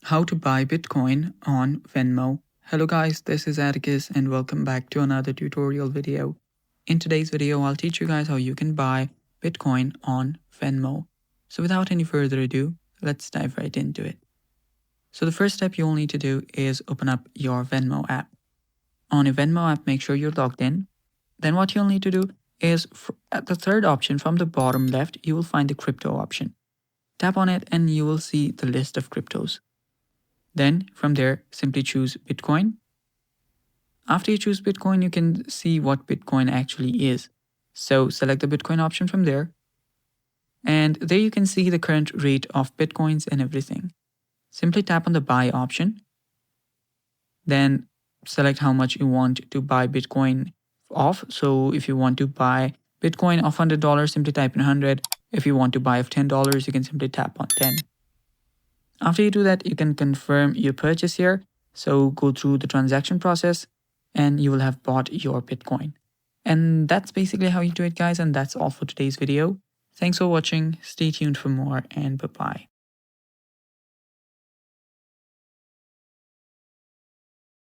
How to buy Bitcoin on Venmo. Hello guys, this is Atticus and welcome back to another tutorial video. In today's video, I'll teach you guys how you can buy Bitcoin on Venmo. So without any further ado, let's dive right into it. So the first step you'll need to do is open up your Venmo app. On your Venmo app, make sure you're logged in. Then what you'll need to do is at the third option from the bottom left, you will find the crypto option. Tap on it and you will see the list of cryptos. Then from there, simply choose Bitcoin. After you choose Bitcoin, you can see what Bitcoin actually is. So select the Bitcoin option from there. And there you can see the current rate of Bitcoins and everything. Simply tap on the buy option. Then select how much you want to buy Bitcoin of. So if you want to buy Bitcoin of $100, simply type in 100. If you want to buy of $10, you can simply tap on 10. After you do that, you can confirm your purchase here. So go through the transaction process and you will have bought your Bitcoin. And that's basically how you do it, guys. And that's all for today's video. Thanks for watching. Stay tuned for more and bye-bye.